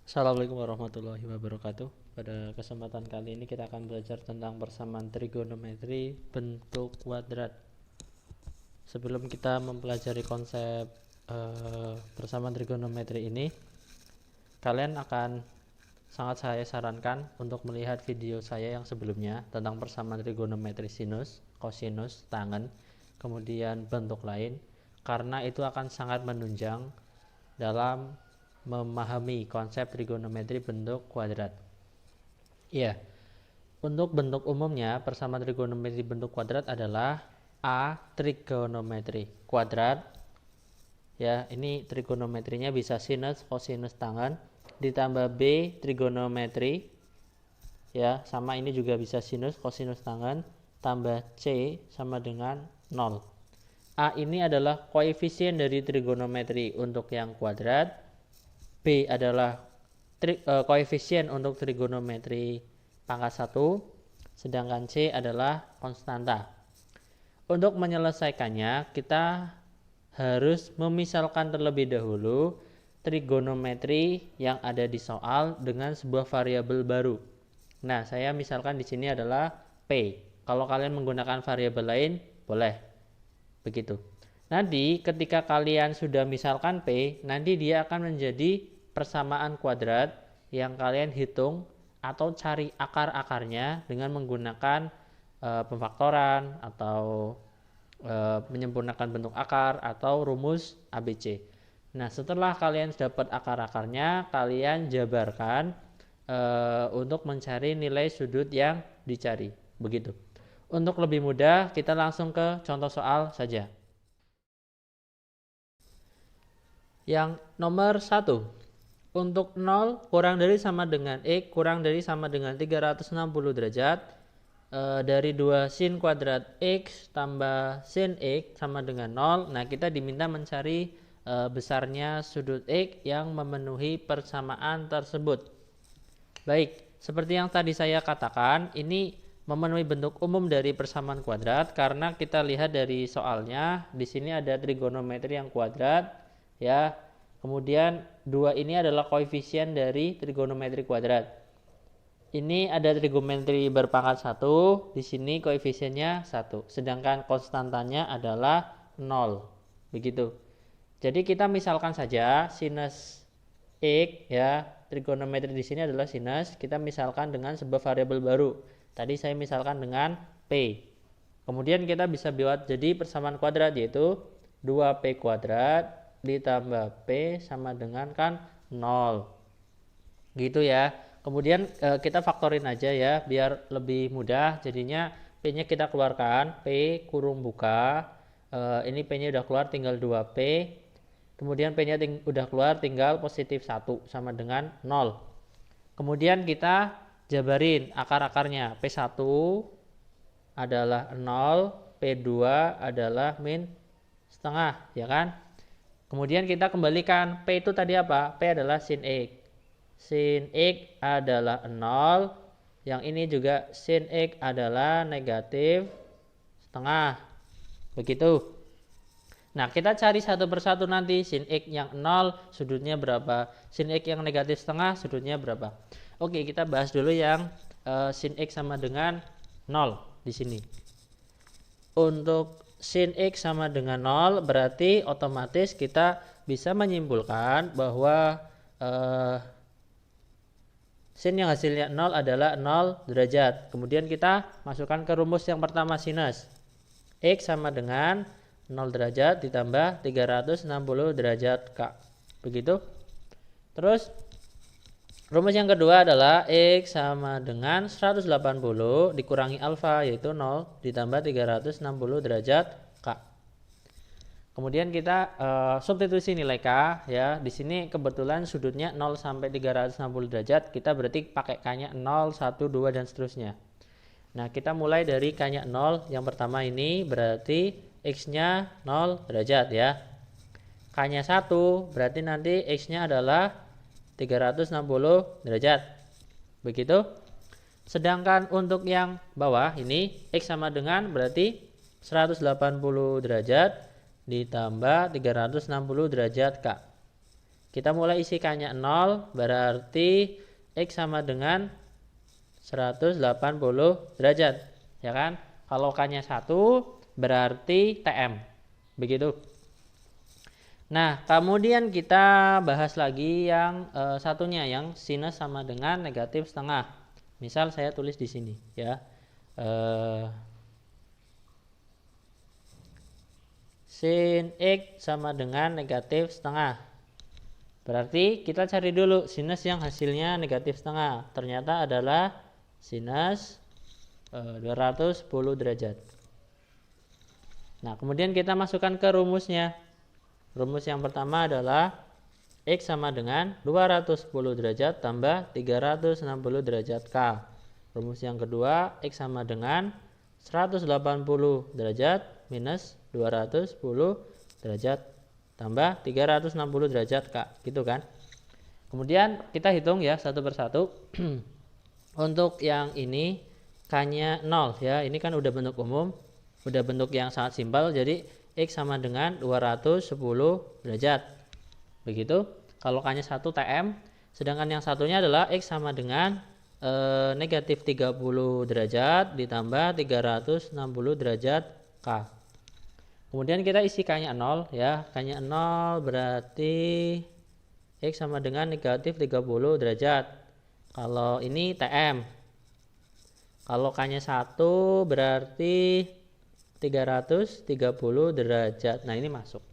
Assalamualaikum warahmatullahi wabarakatuh. Pada kesempatan kali ini kita akan belajar tentang persamaan trigonometri bentuk kuadrat. Sebelum kita mempelajari konsep persamaan trigonometri ini, kalian akan sangat saya sarankan untuk melihat video saya yang sebelumnya tentang persamaan trigonometri sinus, kosinus, tangen, kemudian bentuk lain, karena itu akan sangat menunjang dalam memahami konsep trigonometri bentuk kuadrat. Iya, untuk bentuk umumnya persamaan trigonometri bentuk kuadrat adalah A trigonometri kuadrat. Ya, ini trigonometrinya bisa sinus, kosinus, tangen, ditambah B trigonometri. Ya, sama ini juga bisa sinus, kosinus, tangen, tambah C sama dengan 0. A ini adalah koefisien dari trigonometri untuk yang kuadrat. B adalah koefisien untuk trigonometri pangkat 1, sedangkan C adalah konstanta. Untuk menyelesaikannya, kita harus memisalkan terlebih dahulu trigonometri yang ada di soal dengan sebuah variabel baru. Nah, saya misalkan di sini adalah P. Kalau kalian menggunakan variabel lain, boleh. Begitu. Nanti ketika kalian sudah misalkan P, nanti dia akan menjadi persamaan kuadrat yang kalian hitung atau cari akar-akarnya dengan menggunakan pemfaktoran atau menyempurnakan bentuk akar atau rumus ABC. Nah, setelah kalian dapat akar-akarnya, kalian jabarkan untuk mencari nilai sudut yang dicari. Begitu. Untuk lebih mudah, kita langsung ke contoh soal saja. Yang nomor 1. Untuk 0 kurang dari sama dengan X kurang dari sama dengan 360 derajat, dari 2 sin kuadrat X tambah sin X sama dengan 0. Nah, kita diminta mencari besarnya sudut X yang memenuhi persamaan tersebut. Baik, seperti yang tadi saya katakan, ini memenuhi bentuk umum dari persamaan kuadrat karena kita lihat dari soalnya di sini ada trigonometri yang kuadrat, ya. Kemudian 2 ini adalah koefisien dari trigonometri kuadrat. Ini ada trigonometri berpangkat 1, di sini koefisiennya 1, sedangkan konstantanya adalah 0. Begitu. Jadi kita misalkan saja sinus X, ya, trigonometri di sini adalah sinus, kita misalkan dengan sebuah variabel baru. Tadi saya misalkan dengan P. Kemudian kita bisa buat jadi persamaan kuadrat, yaitu 2P kuadrat ditambah P sama dengan kan 0. Gitu ya. Kemudian kita faktorin aja ya biar lebih mudah. Jadinya P-nya kita keluarkan, P kurung buka. Ini P-nya udah keluar, tinggal 2P. Kemudian P-nya udah keluar, tinggal positif 1 sama dengan 0. Kemudian kita jabarin akar-akarnya. P1 adalah 0, P2 adalah min setengah, ya kan? Kemudian kita kembalikan P itu tadi apa? P adalah sin X. Sin X adalah 0. Yang ini juga sin X adalah negatif setengah. Begitu. Nah, kita cari satu persatu nanti. Sin X yang 0 sudutnya berapa? Sin X yang negatif setengah sudutnya berapa? Oke, kita bahas dulu yang sin X sama dengan 0 di sini. Untuk sin X sama dengan 0 berarti otomatis kita bisa menyimpulkan bahwa sin yang hasilnya 0 adalah 0 derajat. Kemudian kita masukkan ke rumus yang pertama sinus. X sama dengan 0 derajat ditambah 360 derajat K. Begitu. Terus rumus yang kedua adalah X sama dengan 180 dikurangi alfa, yaitu 0 ditambah 360 derajat K. Kemudian kita substitusi nilai K, ya. Di sini kebetulan sudutnya 0 sampai 360 derajat, kita berarti pakai K-nya 0, 1, 2 dan seterusnya. Nah, kita mulai dari K-nya 0. Yang pertama ini berarti X-nya 0 derajat, ya. K-nya 1 berarti nanti X-nya adalah 360 derajat. Begitu. Sedangkan untuk yang bawah ini X sama dengan berarti 180 derajat ditambah 360 derajat K. Kita mulai isi K-nya 0, berarti X sama dengan 180 derajat, ya kan? Kalau K-nya 1 berarti TM. Begitu. Nah, kemudian kita bahas lagi yang satunya, yang sinus sama dengan negatif setengah. Misal saya tulis di sini, ya. Sin X sama dengan negatif setengah. Berarti kita cari dulu sinus yang hasilnya negatif setengah. Ternyata adalah sinus 210 derajat. Nah, kemudian kita masukkan ke rumusnya. Rumus yang pertama adalah X sama dengan 210 derajat tambah 360 derajat K. Rumus yang kedua, X sama dengan 180 derajat minus 210 derajat tambah 360 derajat K, gitu kan. Kemudian kita hitung ya satu persatu. Untuk yang ini K-nya 0 ya, ini kan udah bentuk umum, udah bentuk yang sangat simpel, jadi X sama dengan 210 derajat. Begitu. Kalau K-nya 1 TM, sedangkan yang satunya adalah X sama dengan negatif 30 derajat ditambah 360 derajat K. Kemudian kita isi K-nya 0 ya. K-nya 0 berarti X sama dengan negatif 30 derajat. Kalau ini TM. Kalau K-nya 1 berarti 330 derajat. Nah, ini masuk.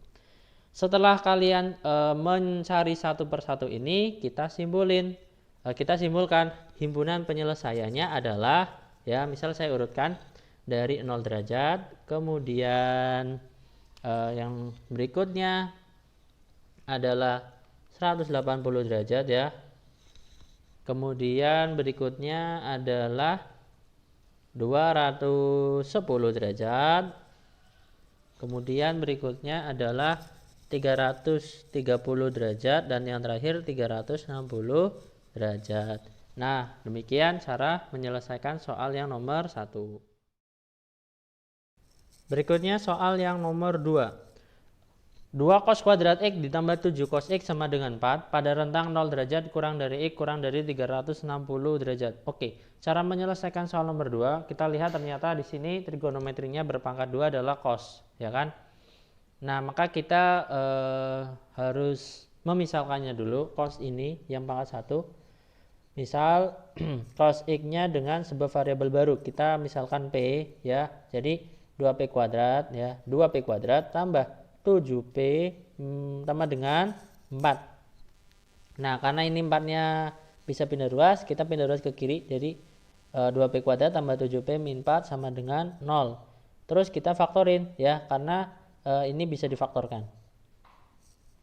Setelah kalian mencari satu persatu ini, kita simpulin. Kita simpulkan himpunan penyelesaiannya adalah, ya, misal saya urutkan dari 0 derajat, kemudian yang berikutnya adalah 180 derajat ya. Kemudian berikutnya adalah 210 derajat. Kemudian berikutnya adalah 330 derajat dan yang terakhir 360 derajat. Nah, demikian cara menyelesaikan soal yang nomor 1. Berikutnya soal yang nomor 2. 2 cos kuadrat X ditambah 7 cos X sama dengan 4 pada rentang 0 derajat kurang dari X kurang dari 360 derajat. Oke, cara menyelesaikan soal nomor 2, kita lihat ternyata di sini trigonometrinya berpangkat 2 adalah cos, ya kan? Nah, maka kita harus memisalkannya dulu, cos ini yang pangkat 1. Misal cos X-nya dengan sebuah variabel baru, kita misalkan P ya. Jadi 2P kuadrat ya, 2P kuadrat tambah 7P tambah dengan 4. Nah, karena ini 4-nya bisa pindah ruas, kita pindah ruas ke kiri. Jadi 2P kuadrat tambah 7P min 4 sama dengan 0. Terus kita faktorin ya, karena ini bisa difaktorkan.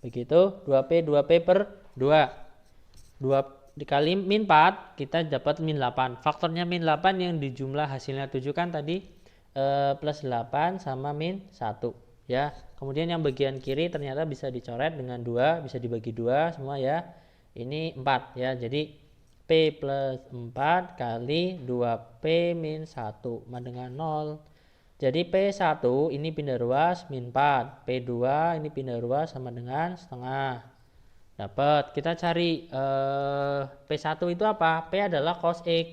Begitu, 2P per 2. 2 dikali min 4, kita dapat min 8. Faktornya min 8 yang di jumlah hasilnya 7 kan tadi plus 8 sama min 1. Ya, kemudian yang bagian kiri ternyata bisa dicoret dengan 2, bisa dibagi 2 semua ya. Ini 4 ya. Jadi P plus 4 kali 2P min 1 sama dengan 0. Jadi P1 ini pindah ruas min 4, P2 ini pindah ruas sama dengan setengah. Dapat. Kita cari P1 itu apa? P adalah cos X.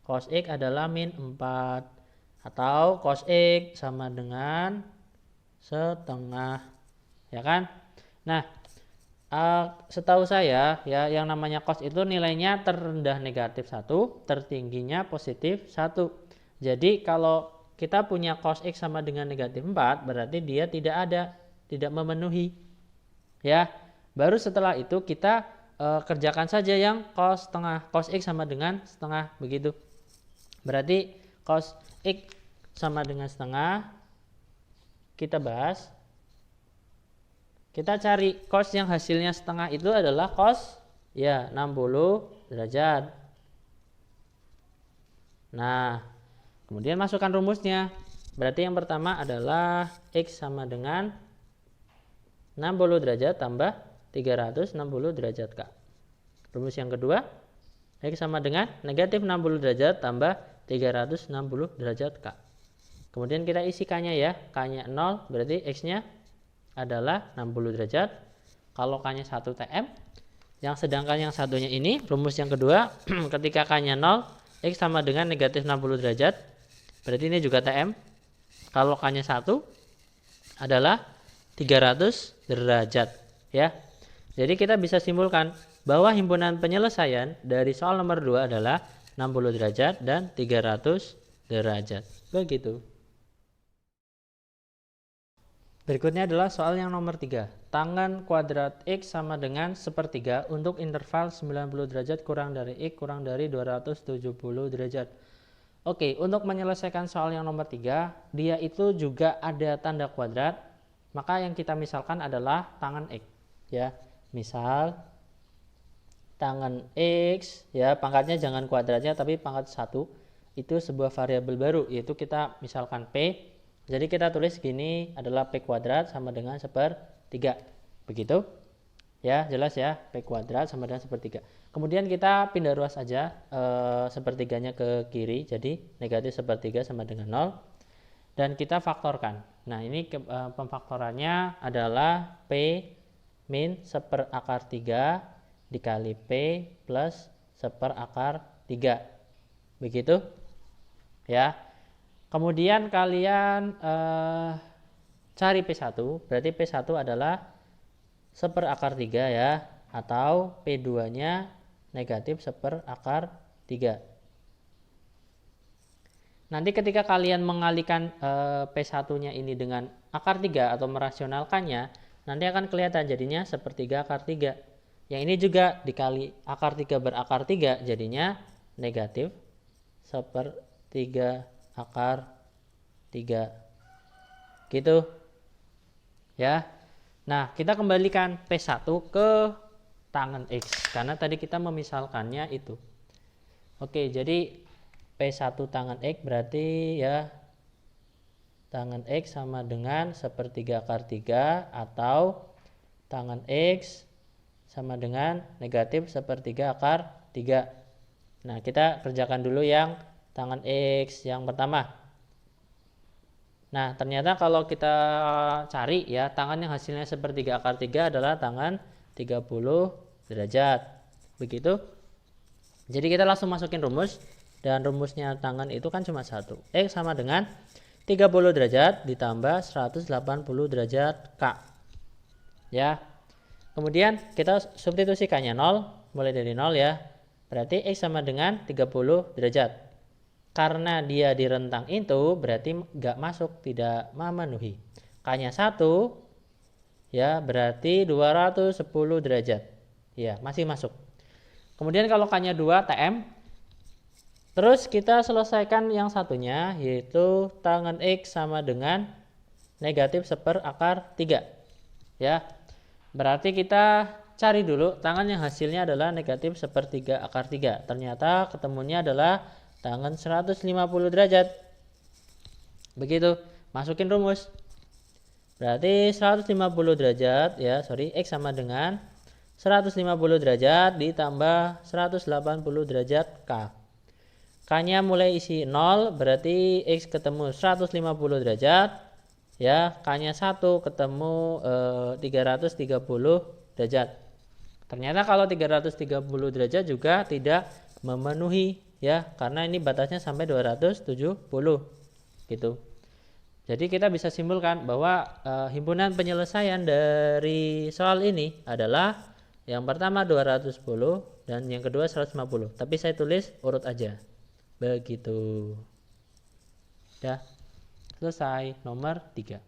Cos X adalah min 4 atau cos X sama dengan setengah, ya kan? Nah, setahu saya ya, yang namanya cos itu nilainya terendah negatif 1, tertingginya positif 1. Jadi kalau kita punya cos X sama dengan negatif 4, berarti dia tidak memenuhi. Ya, baru setelah itu kita kerjakan saja yang cos setengah, cos X sama dengan setengah, begitu. Berarti cos X sama dengan setengah, kita bahas. Kita cari cos yang hasilnya setengah itu adalah cos ya 60 derajat. Nah, kemudian masukkan rumusnya. Berarti yang pertama adalah X sama dengan 60 derajat tambah 360 derajat K. Rumus yang kedua, X sama dengan negatif 60 derajat tambah 360 derajat K. Kemudian kita isi K-nya ya. K-nya 0, berarti X-nya adalah 60 derajat. kalau K-nya 1 TM. Yang sedangkan yang satunya ini, rumus yang kedua, ketika K-nya 0, X sama dengan negatif 60 derajat. Berarti ini juga TM. Kalau K-nya 1 adalah 300 derajat. Ya. Jadi kita bisa simpulkan bahwa himpunan penyelesaian dari soal nomor 2 adalah 60 derajat dan 300 derajat. Begitu. Berikutnya adalah soal yang nomor 3. Tangan kuadrat X sama dengan 1/3 untuk interval 90 derajat kurang dari X kurang dari 270 derajat. Oke, untuk menyelesaikan soal yang nomor 3, dia itu juga ada tanda kuadrat. Maka yang kita misalkan adalah tangan X. Ya, misal tangan X, ya pangkatnya jangan kuadratnya tapi pangkat 1. Itu sebuah variabel baru, yaitu kita misalkan P. Jadi kita tulis gini adalah P kuadrat sama dengan 1/3. Begitu? Ya, jelas ya, P kuadrat sama dengan 1/3. Kemudian kita pindah ruas aja 1/3-nya ke kiri, jadi negatif 1/3 sama dengan 0. Dan kita faktorkan. Nah, ini pemfaktorannya adalah P min 1/3 dikali P plus 1/3. Begitu? Ya. Kemudian kalian cari P1, berarti P1 adalah 1/3 ya, atau P2-nya negatif 1/3. Nanti ketika kalian mengalihkan P1-nya ini dengan akar 3 atau merasionalkannya, nanti akan kelihatan jadinya 1/3 akar 3. Yang ini juga dikali akar 3 berakar 3, jadinya negatif 1/3 akar 3. Gitu. Ya. Nah, kita kembalikan P1 ke tangan X karena tadi kita memisalkannya itu. Oke, jadi P1 tangan X berarti ya tangan X sama dengan 1/3 akar 3 atau tangan X sama dengan negatif 1/3 akar 3. Nah, kita kerjakan dulu yang tangan X yang pertama. Nah, ternyata kalau kita cari ya, tangan yang hasilnya 1/3 akar 3 adalah tangan 30 derajat. Begitu. Jadi kita langsung masukin rumus. Dan rumusnya tangan itu kan cuma 1. X sama dengan 30 derajat ditambah 180 derajat K. Ya. Kemudian kita substitusi K-nya 0. Mulai dari 0 ya. Berarti X sama dengan 30 derajat. Karena dia di rentang itu berarti nggak masuk, tidak memenuhi. K-nya 1 ya berarti 210 derajat. Ya, masih masuk. Kemudian kalau K-nya 2 TM. Terus kita selesaikan yang satunya yaitu tangan X sama dengan negatif 1/3. Ya. Berarti kita cari dulu tangan yang hasilnya adalah negatif 1/3 akar 3. Ternyata ketemunya adalah tangan 150 derajat. Begitu. Masukin rumus. Berarti 150 derajat ya, X sama dengan 150 derajat ditambah 180 derajat K. K-nya mulai isi 0, berarti X ketemu 150 derajat. Ya, K-nya 1 ketemu 330 derajat. Ternyata kalau 330 derajat juga tidak memenuhi ya, karena ini batasnya sampai 270 gitu. Jadi kita bisa simpulkan bahwa himpunan penyelesaian dari soal ini adalah yang pertama 210 dan yang kedua 150. Tapi saya tulis urut aja. Begitu. Dah selesai nomor 3.